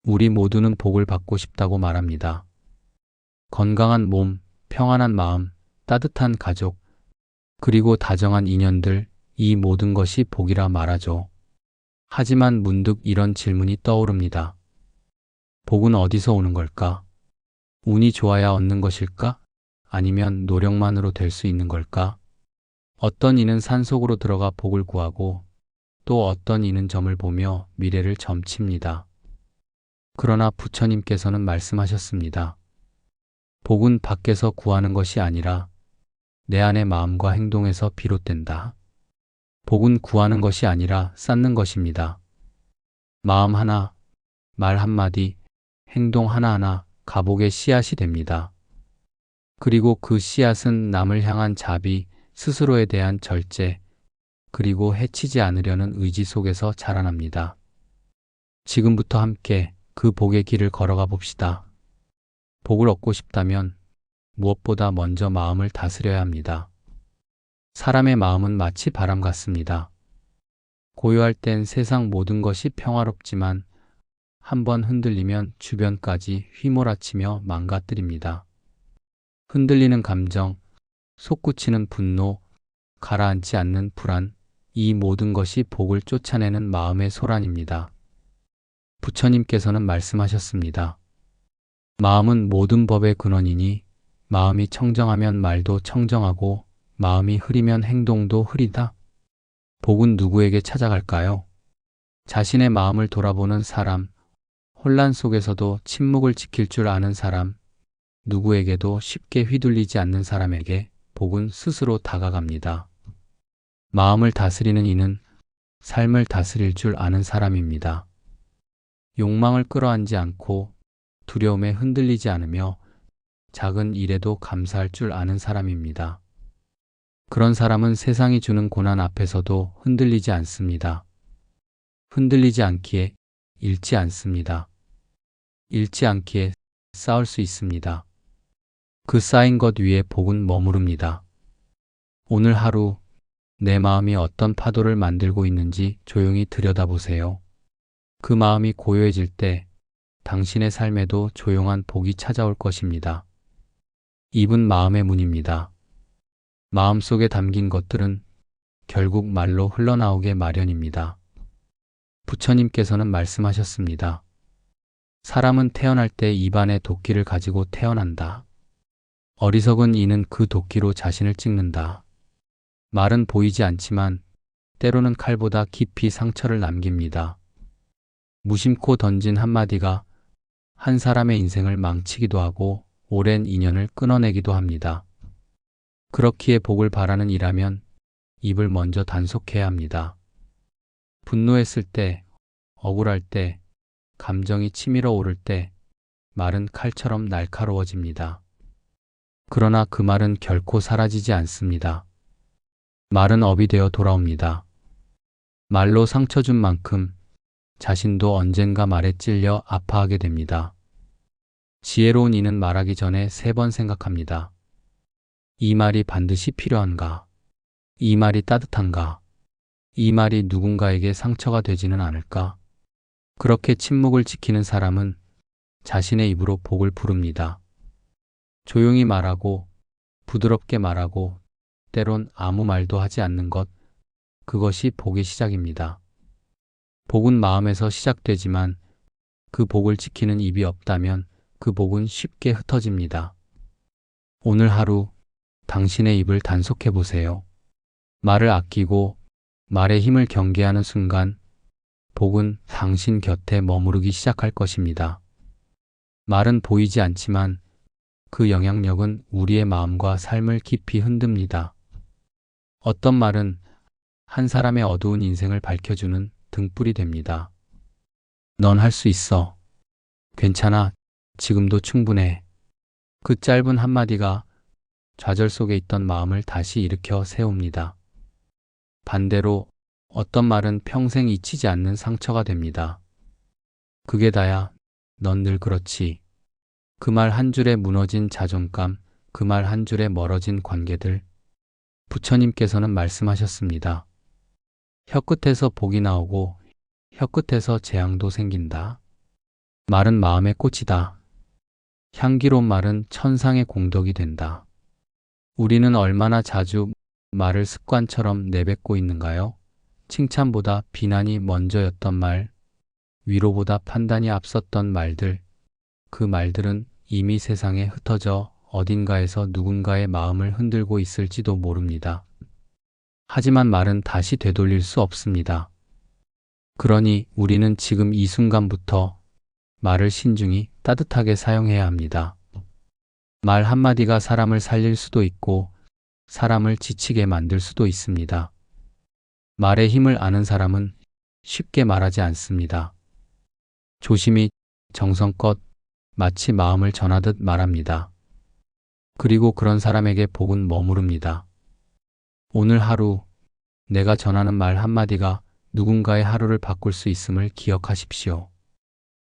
우리 모두는 복을 받고 싶다고 말합니다. 건강한 몸, 평안한 마음, 따뜻한 가족, 그리고 다정한 인연들, 이 모든 것이 복이라 말하죠. 하지만 문득 이런 질문이 떠오릅니다. 복은 어디서 오는 걸까? 운이 좋아야 얻는 것일까? 아니면 노력만으로 될 수 있는 걸까? 어떤 이는 산속으로 들어가 복을 구하고 또 어떤 이는 점을 보며 미래를 점칩니다. 그러나 부처님께서는 말씀하셨습니다. 복은 밖에서 구하는 것이 아니라 내 안의 마음과 행동에서 비롯된다. 복은 구하는 것이 아니라 쌓는 것입니다. 마음 하나, 말 한마디, 행동 하나하나 가복의 씨앗이 됩니다. 그리고 그 씨앗은 남을 향한 자비, 스스로에 대한 절제, 그리고 해치지 않으려는 의지 속에서 자라납니다. 지금부터 함께 그 복의 길을 걸어가 봅시다. 복을 얻고 싶다면 무엇보다 먼저 마음을 다스려야 합니다. 사람의 마음은 마치 바람 같습니다. 고요할 땐 세상 모든 것이 평화롭지만 한번 흔들리면 주변까지 휘몰아치며 망가뜨립니다. 흔들리는 감정, 솟구치는 분노, 가라앉지 않는 불안, 이 모든 것이 복을 쫓아내는 마음의 소란입니다. 부처님께서는 말씀하셨습니다. 마음은 모든 법의 근원이니 마음이 청정하면 말도 청정하고 마음이 흐리면 행동도 흐리다. 복은 누구에게 찾아갈까요? 자신의 마음을 돌아보는 사람, 혼란 속에서도 침묵을 지킬 줄 아는 사람, 누구에게도 쉽게 휘둘리지 않는 사람에게 복은 스스로 다가갑니다. 마음을 다스리는 이는 삶을 다스릴 줄 아는 사람입니다. 욕망을 끌어안지 않고 두려움에 흔들리지 않으며 작은 일에도 감사할 줄 아는 사람입니다. 그런 사람은 세상이 주는 고난 앞에서도 흔들리지 않습니다. 흔들리지 않기에 잃지 않습니다. 잃지 않기에 쌓을 수 있습니다. 그 쌓인 것 위에 복은 머무릅니다. 오늘 하루 내 마음이 어떤 파도를 만들고 있는지 조용히 들여다보세요. 그 마음이 고요해질 때 당신의 삶에도 조용한 복이 찾아올 것입니다. 입은 마음의 문입니다. 마음속에 담긴 것들은 결국 말로 흘러나오게 마련입니다. 부처님께서는 말씀하셨습니다. 사람은 태어날 때 입안에 도끼를 가지고 태어난다. 어리석은 이는 그 도끼로 자신을 찍는다. 말은 보이지 않지만 때로는 칼보다 깊이 상처를 남깁니다. 무심코 던진 한마디가 한 사람의 인생을 망치기도 하고 오랜 인연을 끊어내기도 합니다. 그렇기에 복을 바라는 이라면 입을 먼저 단속해야 합니다. 분노했을 때, 억울할 때, 감정이 치밀어 오를 때 말은 칼처럼 날카로워집니다. 그러나 그 말은 결코 사라지지 않습니다. 말은 업이 되어 돌아옵니다. 말로 상처 준 만큼 자신도 언젠가 말에 찔려 아파하게 됩니다. 지혜로운 이는 말하기 전에 3번 생각합니다. 이 말이 반드시 필요한가? 이 말이 따뜻한가? 이 말이 누군가에게 상처가 되지는 않을까? 그렇게 침묵을 지키는 사람은 자신의 입으로 복을 부릅니다. 조용히 말하고 부드럽게 말하고 때론 아무 말도 하지 않는 것, 그것이 복의 시작입니다. 복은 마음에서 시작되지만 그 복을 지키는 입이 없다면 그 복은 쉽게 흩어집니다. 오늘 하루 당신의 입을 단속해 보세요. 말을 아끼고 말의 힘을 경계하는 순간 복은 당신 곁에 머무르기 시작할 것입니다. 말은 보이지 않지만 그 영향력은 우리의 마음과 삶을 깊이 흔듭니다. 어떤 말은 한 사람의 어두운 인생을 밝혀주는 등불이 됩니다. 넌 할 수 있어. 괜찮아. 지금도 충분해. 그 짧은 한마디가 좌절 속에 있던 마음을 다시 일으켜 세웁니다. 반대로 어떤 말은 평생 잊히지 않는 상처가 됩니다. 그게 다야. 넌 늘 그렇지. 그 말 한 줄에 무너진 자존감, 그 말 한 줄에 멀어진 관계들. 부처님께서는 말씀하셨습니다. 혀끝에서 복이 나오고 혀끝에서 재앙도 생긴다. 말은 마음의 꽃이다. 향기로운 말은 천상의 공덕이 된다. 우리는 얼마나 자주 말을 습관처럼 내뱉고 있는가요? 칭찬보다 비난이 먼저였던 말, 위로보다 판단이 앞섰던 말들, 그 말들은 이미 세상에 흩어져 어딘가에서 누군가의 마음을 흔들고 있을지도 모릅니다. 하지만 말은 다시 되돌릴 수 없습니다. 그러니 우리는 지금 이 순간부터 말을 신중히 따뜻하게 사용해야 합니다. 말 한마디가 사람을 살릴 수도 있고 사람을 지치게 만들 수도 있습니다. 말의 힘을 아는 사람은 쉽게 말하지 않습니다. 조심히 정성껏 마치 마음을 전하듯 말합니다. 그리고 그런 사람에게 복은 머무릅니다. 오늘 하루 내가 전하는 말 한마디가 누군가의 하루를 바꿀 수 있음을 기억하십시오.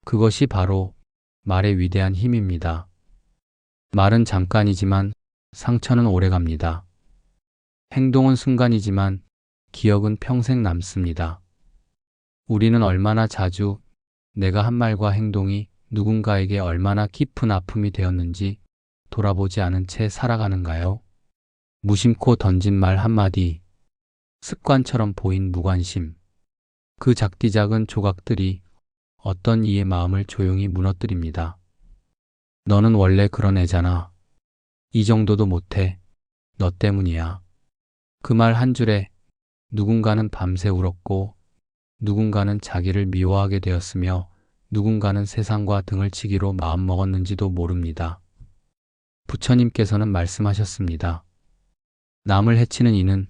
그것이 바로 말의 위대한 힘입니다. 말은 잠깐이지만 상처는 오래갑니다. 행동은 순간이지만 기억은 평생 남습니다. 우리는 얼마나 자주 내가 한 말과 행동이 누군가에게 얼마나 깊은 아픔이 되었는지 돌아보지 않은 채 살아가는가요? 무심코 던진 말 한마디, 습관처럼 보인 무관심, 그 작디작은 조각들이 어떤 이의 마음을 조용히 무너뜨립니다. 너는 원래 그런 애잖아. 이 정도도 못해. 너 때문이야. 그 말 한 줄에 누군가는 밤새 울었고 누군가는 자기를 미워하게 되었으며 누군가는 세상과 등을 치기로 마음먹었는지도 모릅니다. 부처님께서는 말씀하셨습니다. 남을 해치는 이는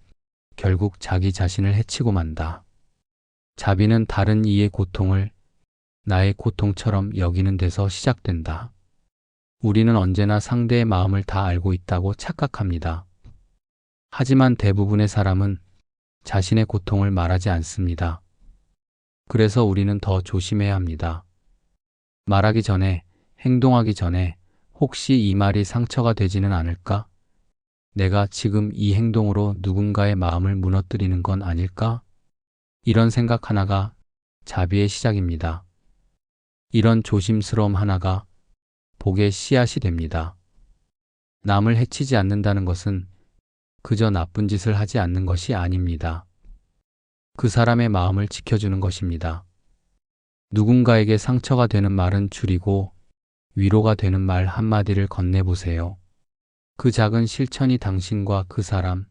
결국 자기 자신을 해치고 만다. 자비는 다른 이의 고통을 나의 고통처럼 여기는 데서 시작된다. 우리는 언제나 상대의 마음을 다 알고 있다고 착각합니다. 하지만 대부분의 사람은 자신의 고통을 말하지 않습니다. 그래서 우리는 더 조심해야 합니다. 말하기 전에, 행동하기 전에 혹시 이 말이 상처가 되지는 않을까? 내가 지금 이 행동으로 누군가의 마음을 무너뜨리는 건 아닐까? 이런 생각 하나가 자비의 시작입니다. 이런 조심스러움 하나가 복의 씨앗이 됩니다. 남을 해치지 않는다는 것은 그저 나쁜 짓을 하지 않는 것이 아닙니다. 그 사람의 마음을 지켜주는 것입니다. 누군가에게 상처가 되는 말은 줄이고 위로가 되는 말 한마디를 건네보세요. 그 작은 실천이 당신과 그 사람,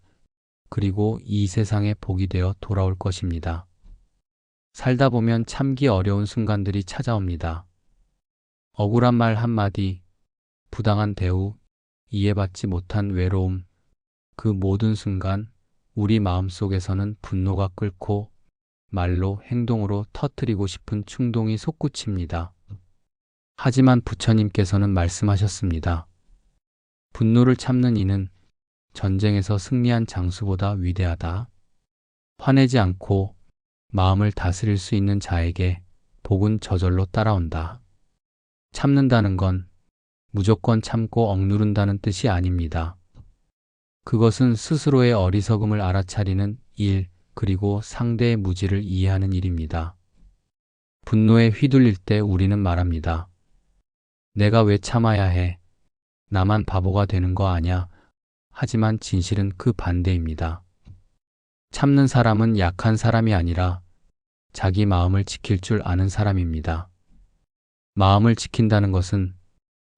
그리고 이 세상의 복이 되어 돌아올 것입니다. 살다 보면 참기 어려운 순간들이 찾아옵니다. 억울한 말 한마디, 부당한 대우, 이해받지 못한 외로움, 그 모든 순간 우리 마음속에서는 분노가 끓고 말로 행동으로 터뜨리고 싶은 충동이 솟구칩니다. 하지만 부처님께서는 말씀하셨습니다. 분노를 참는 이는 전쟁에서 승리한 장수보다 위대하다. 화내지 않고 마음을 다스릴 수 있는 자에게 복은 저절로 따라온다. 참는다는 건 무조건 참고 억누른다는 뜻이 아닙니다. 그것은 스스로의 어리석음을 알아차리는 일, 그리고 상대의 무지를 이해하는 일입니다. 분노에 휘둘릴 때 우리는 말합니다. 내가 왜 참아야 해? 나만 바보가 되는 거 아냐? 하지만 진실은 그 반대입니다. 참는 사람은 약한 사람이 아니라 자기 마음을 지킬 줄 아는 사람입니다. 마음을 지킨다는 것은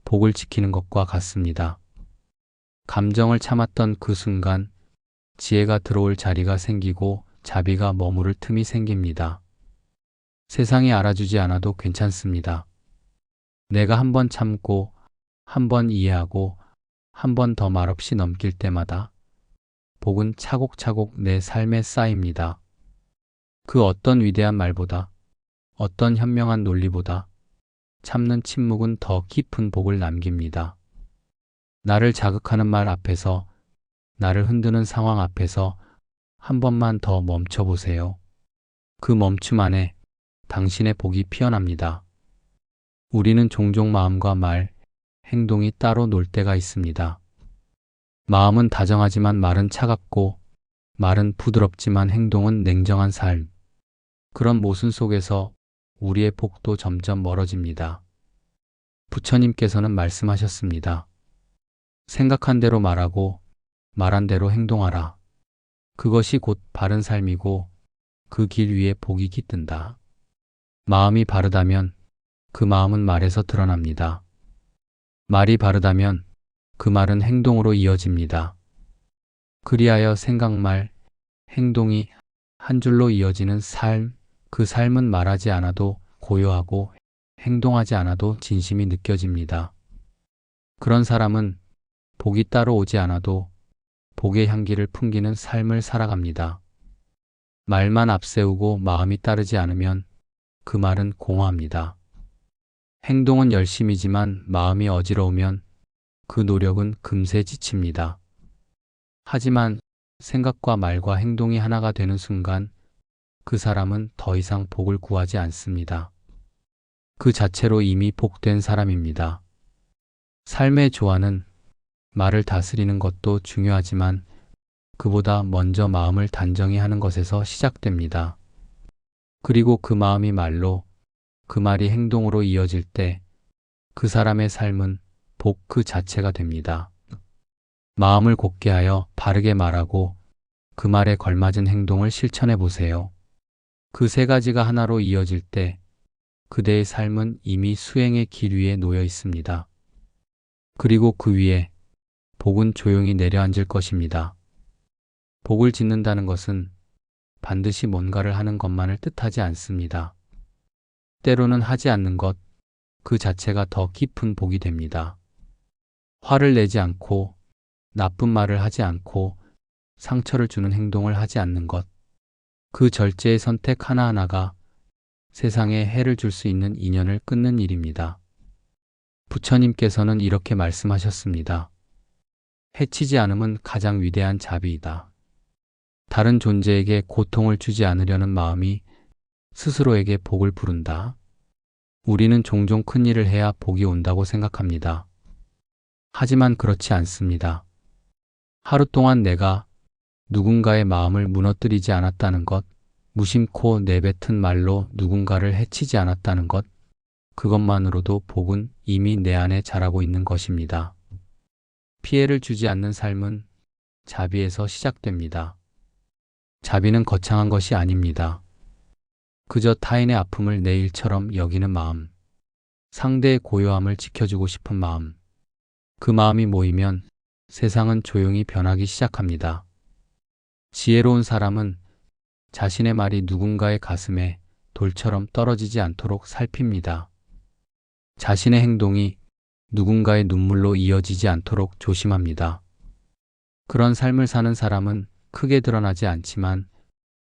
복을 지키는 것과 같습니다. 감정을 참았던 그 순간 지혜가 들어올 자리가 생기고 자비가 머무를 틈이 생깁니다. 세상이 알아주지 않아도 괜찮습니다. 내가 한 번 참고, 한 번 이해하고, 한 번 더 말없이 넘길 때마다 복은 차곡차곡 내 삶에 쌓입니다. 그 어떤 위대한 말보다, 어떤 현명한 논리보다 참는 침묵은 더 깊은 복을 남깁니다. 나를 자극하는 말 앞에서, 나를 흔드는 상황 앞에서 한 번만 더 멈춰보세요. 그 멈춤 안에 당신의 복이 피어납니다. 우리는 종종 마음과 말, 행동이 따로 놀 때가 있습니다. 마음은 다정하지만 말은 차갑고, 말은 부드럽지만 행동은 냉정한 삶. 그런 모순 속에서 우리의 복도 점점 멀어집니다. 부처님께서는 말씀하셨습니다. 생각한 대로 말하고 말한 대로 행동하라. 그것이 곧 바른 삶이고 그 길 위에 복이 깃든다. 마음이 바르다면 그 마음은 말에서 드러납니다. 말이 바르다면 그 말은 행동으로 이어집니다. 그리하여 생각말, 행동이 한 줄로 이어지는 삶, 그 삶은 말하지 않아도 고요하고 행동하지 않아도 진심이 느껴집니다. 그런 사람은 복이 따로 오지 않아도 복의 향기를 풍기는 삶을 살아갑니다. 말만 앞세우고 마음이 따르지 않으면 그 말은 공허합니다. 행동은 열심이지만 마음이 어지러우면 그 노력은 금세 지칩니다. 하지만 생각과 말과 행동이 하나가 되는 순간 그 사람은 더 이상 복을 구하지 않습니다. 그 자체로 이미 복된 사람입니다. 삶의 조화는 말을 다스리는 것도 중요하지만 그보다 먼저 마음을 단정히 하는 것에서 시작됩니다. 그리고 그 마음이 말로, 그 말이 행동으로 이어질 때 그 사람의 삶은 복 그 자체가 됩니다. 마음을 곧게 하여 바르게 말하고 그 말에 걸맞은 행동을 실천해 보세요. 그 세 가지가 하나로 이어질 때 그대의 삶은 이미 수행의 길 위에 놓여 있습니다. 그리고 그 위에 복은 조용히 내려앉을 것입니다. 복을 짓는다는 것은 반드시 뭔가를 하는 것만을 뜻하지 않습니다. 때로는 하지 않는 것, 그 자체가 더 깊은 복이 됩니다. 화를 내지 않고, 나쁜 말을 하지 않고, 상처를 주는 행동을 하지 않는 것, 그 절제의 선택 하나하나가 세상에 해를 줄 수 있는 인연을 끊는 일입니다. 부처님께서는 이렇게 말씀하셨습니다. 해치지 않음은 가장 위대한 자비이다. 다른 존재에게 고통을 주지 않으려는 마음이 스스로에게 복을 부른다. 우리는 종종 큰 일을 해야 복이 온다고 생각합니다. 하지만 그렇지 않습니다. 하루 동안 내가 누군가의 마음을 무너뜨리지 않았다는 것, 무심코 내뱉은 말로 누군가를 해치지 않았다는 것, 그것만으로도 복은 이미 내 안에 자라고 있는 것입니다. 피해를 주지 않는 삶은 자비에서 시작됩니다. 자비는 거창한 것이 아닙니다. 그저 타인의 아픔을 내 일처럼 여기는 마음, 상대의 고요함을 지켜주고 싶은 마음, 그 마음이 모이면 세상은 조용히 변하기 시작합니다. 지혜로운 사람은 자신의 말이 누군가의 가슴에 돌처럼 떨어지지 않도록 살핍니다. 자신의 행동이 누군가의 눈물로 이어지지 않도록 조심합니다. 그런 삶을 사는 사람은 크게 드러나지 않지만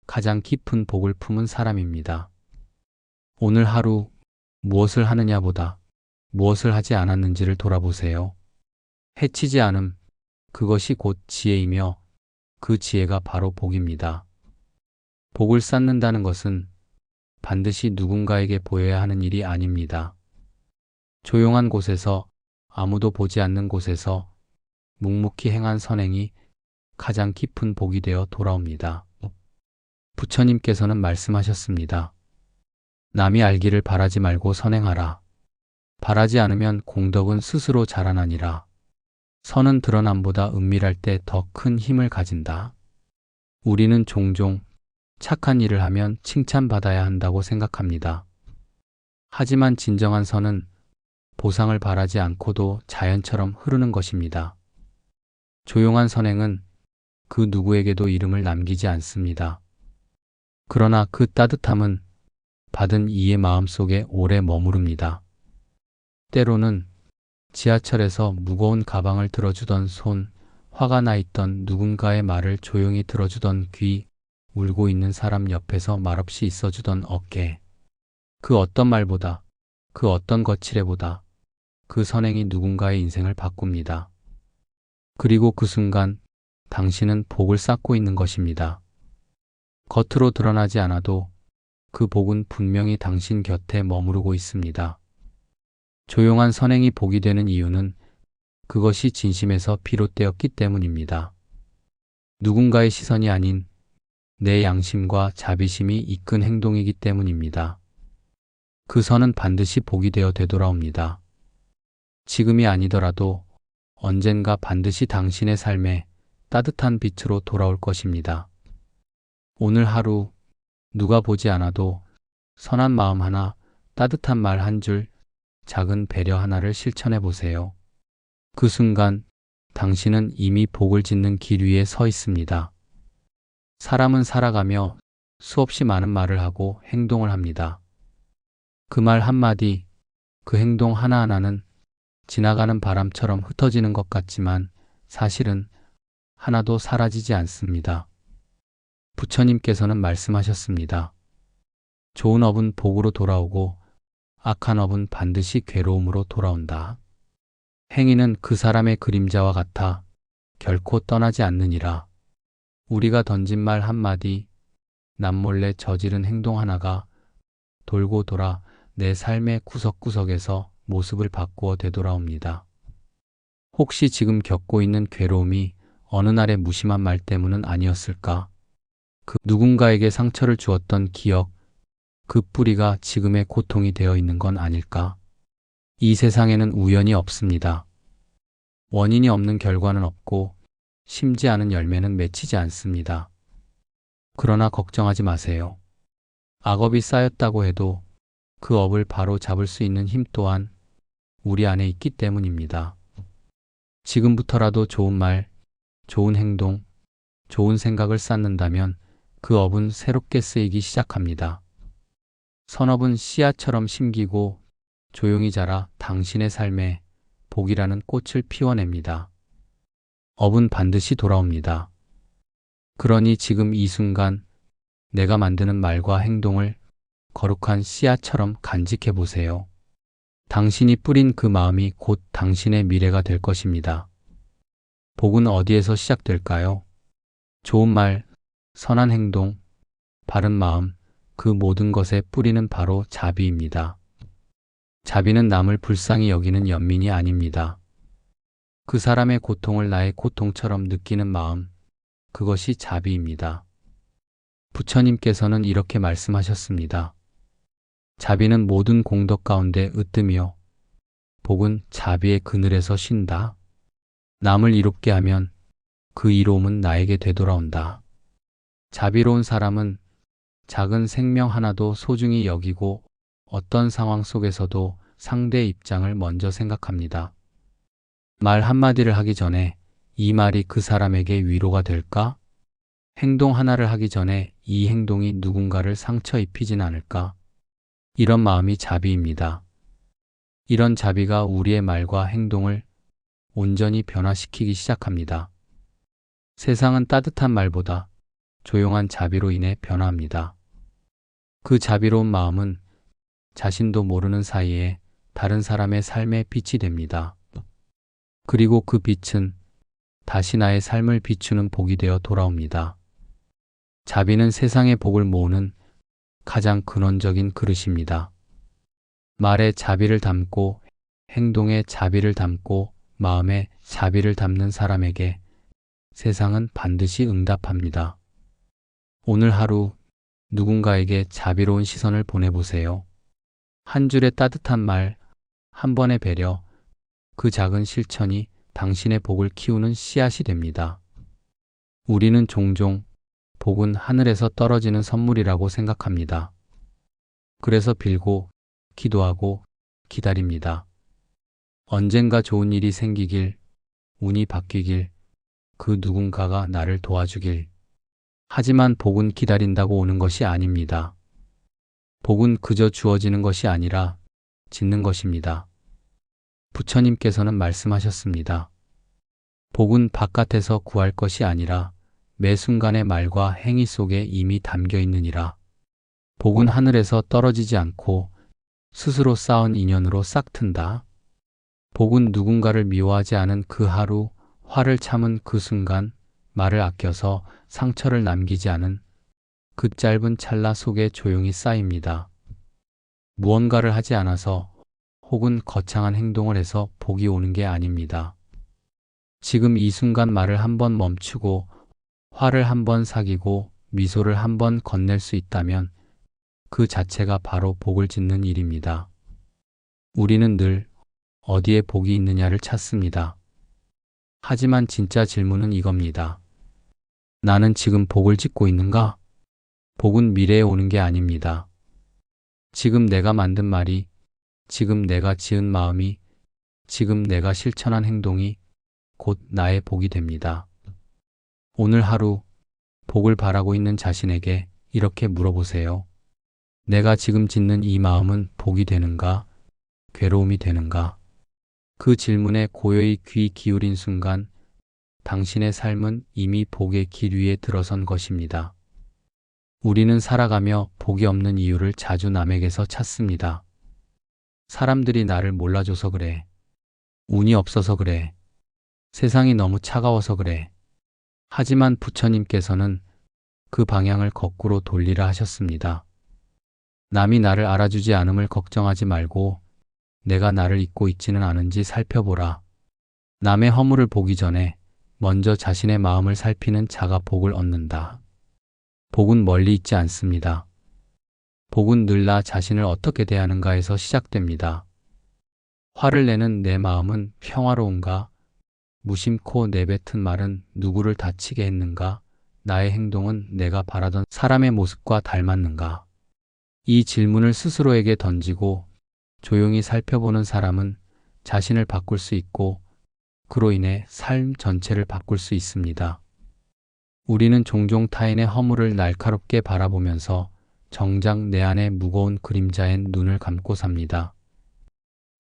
가장 깊은 복을 품은 사람입니다. 오늘 하루 무엇을 하느냐보다 무엇을 하지 않았는지를 돌아보세요. 해치지 않음, 그것이 곧 지혜이며 그 지혜가 바로 복입니다. 복을 쌓는다는 것은 반드시 누군가에게 보여야 하는 일이 아닙니다. 조용한 곳에서, 아무도 보지 않는 곳에서 묵묵히 행한 선행이 가장 깊은 복이 되어 돌아옵니다. 부처님께서는 말씀하셨습니다. 남이 알기를 바라지 말고 선행하라. 바라지 않으면 공덕은 스스로 자라나니라. 선은 드러남보다 은밀할 때 더 큰 힘을 가진다. 우리는 종종 착한 일을 하면 칭찬받아야 한다고 생각합니다. 하지만 진정한 선은 보상을 바라지 않고도 자연처럼 흐르는 것입니다. 조용한 선행은 그 누구에게도 이름을 남기지 않습니다. 그러나 그 따뜻함은 받은 이의 마음속에 오래 머무릅니다. 때로는 지하철에서 무거운 가방을 들어주던 손, 화가 나 있던 누군가의 말을 조용히 들어주던 귀, 울고 있는 사람 옆에서 말없이 있어주던 어깨. 그 어떤 말보다, 그 어떤 거칠애보다 그 선행이 누군가의 인생을 바꿉니다. 그리고 그 순간 당신은 복을 쌓고 있는 것입니다. 겉으로 드러나지 않아도 그 복은 분명히 당신 곁에 머무르고 있습니다. 조용한 선행이 복이 되는 이유는 그것이 진심에서 비롯되었기 때문입니다. 누군가의 시선이 아닌 내 양심과 자비심이 이끈 행동이기 때문입니다. 그 선은 반드시 복이 되어 되돌아옵니다. 지금이 아니더라도 언젠가 반드시 당신의 삶에 따뜻한 빛으로 돌아올 것입니다. 오늘 하루 누가 보지 않아도 선한 마음 하나, 따뜻한 말 한 줄, 작은 배려 하나를 실천해 보세요. 그 순간 당신은 이미 복을 짓는 길 위에 서 있습니다. 사람은 살아가며 수없이 많은 말을 하고 행동을 합니다. 그 말 한마디, 그 행동 하나하나는 지나가는 바람처럼 흩어지는 것 같지만 사실은 하나도 사라지지 않습니다. 부처님께서는 말씀하셨습니다. 좋은 업은 복으로 돌아오고 악한 업은 반드시 괴로움으로 돌아온다. 행위는 그 사람의 그림자와 같아 결코 떠나지 않느니라. 우리가 던진 말 한마디, 남몰래 저지른 행동 하나가 돌고 돌아 내 삶의 구석구석에서 모습을 바꾸어 되돌아옵니다. 혹시 지금 겪고 있는 괴로움이 어느 날의 무심한 말 때문은 아니었을까? 그 누군가에게 상처를 주었던 기억, 그 뿌리가 지금의 고통이 되어 있는 건 아닐까? 이 세상에는 우연이 없습니다. 원인이 없는 결과는 없고 심지 않은 열매는 맺히지 않습니다. 그러나 걱정하지 마세요. 악업이 쌓였다고 해도 그 업을 바로 잡을 수 있는 힘 또한 우리 안에 있기 때문입니다. 지금부터라도 좋은 말, 좋은 행동, 좋은 생각을 쌓는다면 그 업은 새롭게 쓰이기 시작합니다. 선업은 씨앗처럼 심기고 조용히 자라 당신의 삶에 복이라는 꽃을 피워냅니다. 업은 반드시 돌아옵니다. 그러니 지금 이 순간 내가 만드는 말과 행동을 거룩한 씨앗처럼 간직해 보세요. 당신이 뿌린 그 마음이 곧 당신의 미래가 될 것입니다. 복은 어디에서 시작될까요? 좋은 말, 선한 행동, 바른 마음, 그 모든 것의 뿌리는 바로 자비입니다. 자비는 남을 불쌍히 여기는 연민이 아닙니다. 그 사람의 고통을 나의 고통처럼 느끼는 마음, 그것이 자비입니다. 부처님께서는 이렇게 말씀하셨습니다. 자비는 모든 공덕 가운데 으뜸이요. 복은 자비의 그늘에서 쉰다. 남을 이롭게 하면 그 이로움은 나에게 되돌아온다. 자비로운 사람은 작은 생명 하나도 소중히 여기고 어떤 상황 속에서도 상대의 입장을 먼저 생각합니다. 말 한마디를 하기 전에 이 말이 그 사람에게 위로가 될까? 행동 하나를 하기 전에 이 행동이 누군가를 상처 입히진 않을까? 이런 마음이 자비입니다. 이런 자비가 우리의 말과 행동을 온전히 변화시키기 시작합니다. 세상은 따뜻한 말보다 조용한 자비로 인해 변화합니다. 그 자비로운 마음은 자신도 모르는 사이에 다른 사람의 삶의 빛이 됩니다. 그리고 그 빛은 다시 나의 삶을 비추는 복이 되어 돌아옵니다. 자비는 세상의 복을 모으는 가장 근원적인 그릇입니다. 말에 자비를 담고 행동에 자비를 담고 마음에 자비를 담는 사람에게 세상은 반드시 응답합니다. 오늘 하루 누군가에게 자비로운 시선을 보내보세요. 한 줄의 따뜻한 말, 한 번의 배려, 그 작은 실천이 당신의 복을 키우는 씨앗이 됩니다. 우리는 종종 복은 하늘에서 떨어지는 선물이라고 생각합니다. 그래서 빌고, 기도하고, 기다립니다. 언젠가 좋은 일이 생기길, 운이 바뀌길, 그 누군가가 나를 도와주길. 하지만 복은 기다린다고 오는 것이 아닙니다. 복은 그저 주어지는 것이 아니라 짓는 것입니다. 부처님께서는 말씀하셨습니다. 복은 바깥에서 구할 것이 아니라 매 순간의 말과 행위 속에 이미 담겨 있느니라. 복은 하늘에서 떨어지지 않고 스스로 쌓은 인연으로 싹튼다. 복은 누군가를 미워하지 않은 그 하루, 화를 참은 그 순간, 말을 아껴서 상처를 남기지 않은 그 짧은 찰나 속에 조용히 쌓입니다. 무언가를 하지 않아서 혹은 거창한 행동을 해서 복이 오는 게 아닙니다. 지금 이 순간 말을 한번 멈추고 화를 한번 사귀고 미소를 한번 건넬 수 있다면 그 자체가 바로 복을 짓는 일입니다. 우리는 늘 어디에 복이 있느냐를 찾습니다. 하지만 진짜 질문은 이겁니다. 나는 지금 복을 짓고 있는가? 복은 미래에 오는 게 아닙니다. 지금 내가 만든 말이, 지금 내가 지은 마음이, 지금 내가 실천한 행동이 곧 나의 복이 됩니다. 오늘 하루 복을 바라고 있는 자신에게 이렇게 물어보세요. 내가 지금 짓는 이 마음은 복이 되는가? 괴로움이 되는가? 그 질문에 고요히 귀 기울인 순간 당신의 삶은 이미 복의 길 위에 들어선 것입니다. 우리는 살아가며 복이 없는 이유를 자주 남에게서 찾습니다. 사람들이 나를 몰라줘서 그래. 운이 없어서 그래. 세상이 너무 차가워서 그래. 하지만 부처님께서는 그 방향을 거꾸로 돌리라 하셨습니다. 남이 나를 알아주지 않음을 걱정하지 말고 내가 나를 잊고 있지는 않은지 살펴보라. 남의 허물을 보기 전에 먼저 자신의 마음을 살피는 자가 복을 얻는다. 복은 멀리 있지 않습니다. 복은 늘 나 자신을 어떻게 대하는가에서 시작됩니다. 화를 내는 내 마음은 평화로운가? 무심코 내뱉은 말은 누구를 다치게 했는가? 나의 행동은 내가 바라던 사람의 모습과 닮았는가? 이 질문을 스스로에게 던지고 조용히 살펴보는 사람은 자신을 바꿀 수 있고 그로 인해 삶 전체를 바꿀 수 있습니다. 우리는 종종 타인의 허물을 날카롭게 바라보면서 정작 내 안의 무거운 그림자엔 눈을 감고 삽니다.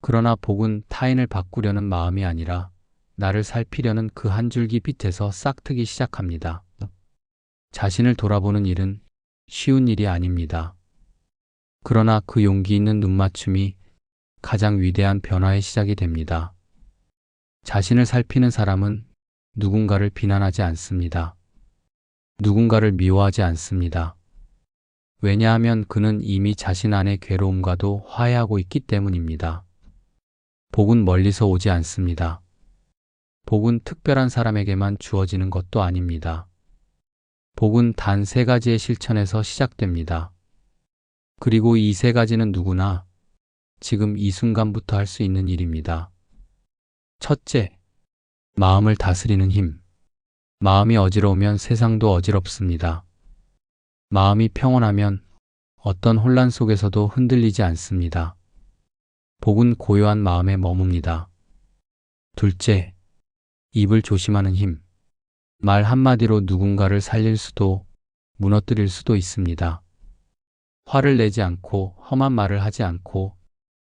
그러나 복은 타인을 바꾸려는 마음이 아니라 나를 살피려는 그 한 줄기 빛에서 싹트기 시작합니다. 자신을 돌아보는 일은 쉬운 일이 아닙니다. 그러나 그 용기 있는 눈맞춤이 가장 위대한 변화의 시작이 됩니다. 자신을 살피는 사람은 누군가를 비난하지 않습니다. 누군가를 미워하지 않습니다. 왜냐하면 그는 이미 자신 안의 괴로움과도 화해하고 있기 때문입니다. 복은 멀리서 오지 않습니다. 복은 특별한 사람에게만 주어지는 것도 아닙니다. 복은 단 3가지의 실천에서 시작됩니다. 그리고 이 3가지는 누구나 지금 이 순간부터 할 수 있는 일입니다. 첫째, 마음을 다스리는 힘. 마음이 어지러우면 세상도 어지럽습니다. 마음이 평온하면 어떤 혼란 속에서도 흔들리지 않습니다. 복은 고요한 마음에 머뭅니다. 둘째, 입을 조심하는 힘. 말 한마디로 누군가를 살릴 수도 무너뜨릴 수도 있습니다. 화를 내지 않고 험한 말을 하지 않고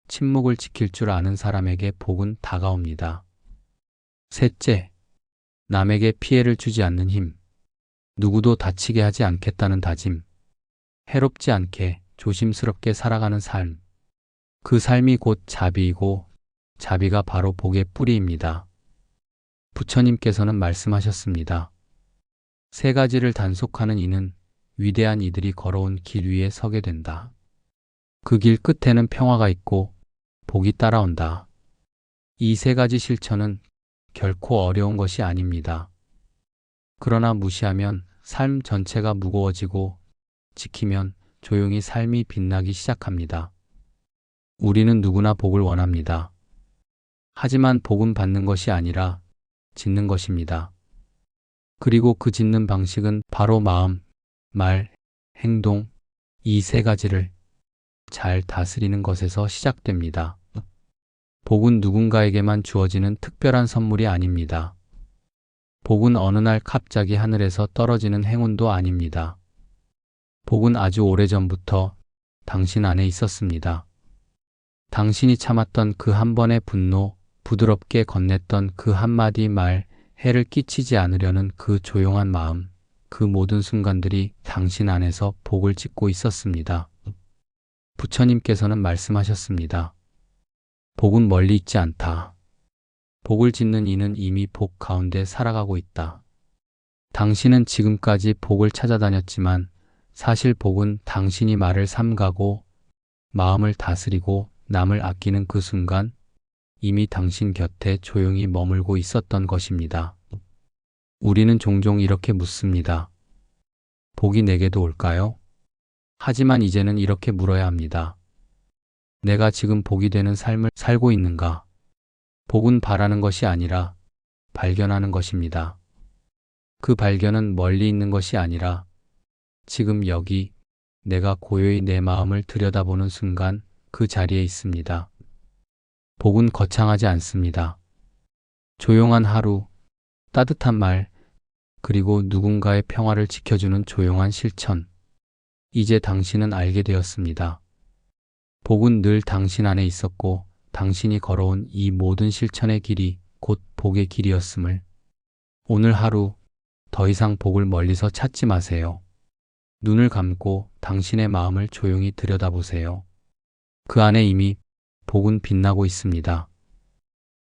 침묵을 지킬 줄 아는 사람에게 복은 다가옵니다. 셋째, 남에게 피해를 주지 않는 힘. 누구도 다치게 하지 않겠다는 다짐. 해롭지 않게 조심스럽게 살아가는 삶. 그 삶이 곧 자비이고 자비가 바로 복의 뿌리입니다. 부처님께서는 말씀하셨습니다. 3가지를 단속하는 이는 위대한 이들이 걸어온 길 위에 서게 된다. 그 길 끝에는 평화가 있고 복이 따라온다. 이 3가지 실천은 결코 어려운 것이 아닙니다. 그러나 무시하면 삶 전체가 무거워지고 지키면 조용히 삶이 빛나기 시작합니다. 우리는 누구나 복을 원합니다. 하지만 복은 받는 것이 아니라 짓는 것입니다. 그리고 그 짓는 방식은 바로 마음, 말, 행동, 이 3가지를 잘 다스리는 것에서 시작됩니다. 복은 누군가에게만 주어지는 특별한 선물이 아닙니다. 복은 어느 날 갑자기 하늘에서 떨어지는 행운도 아닙니다. 복은 아주 오래전부터 당신 안에 있었습니다. 당신이 참았던 그 한 번의 분노, 부드럽게 건넸던 그 한마디 말, 해를 끼치지 않으려는 그 조용한 마음, 그 모든 순간들이 당신 안에서 복을 짓고 있었습니다. 부처님께서는 말씀하셨습니다. 복은 멀리 있지 않다. 복을 짓는 이는 이미 복 가운데 살아가고 있다. 당신은 지금까지 복을 찾아다녔지만 사실 복은 당신이 말을 삼가고 마음을 다스리고 남을 아끼는 그 순간 이미 당신 곁에 조용히 머물고 있었던 것입니다. 우리는 종종 이렇게 묻습니다. 복이 내게도 올까요? 하지만 이제는 이렇게 물어야 합니다. 내가 지금 복이 되는 삶을 살고 있는가? 복은 바라는 것이 아니라 발견하는 것입니다. 그 발견은 멀리 있는 것이 아니라 지금 여기 내가 고요히 내 마음을 들여다보는 순간 그 자리에 있습니다. 복은 거창하지 않습니다. 조용한 하루, 따뜻한 말, 그리고 누군가의 평화를 지켜주는 조용한 실천. 이제 당신은 알게 되었습니다. 복은 늘 당신 안에 있었고 당신이 걸어온 이 모든 실천의 길이 곧 복의 길이었음을. 오늘 하루 더 이상 복을 멀리서 찾지 마세요. 눈을 감고 당신의 마음을 조용히 들여다보세요. 그 안에 이미 복은 빛나고 있습니다.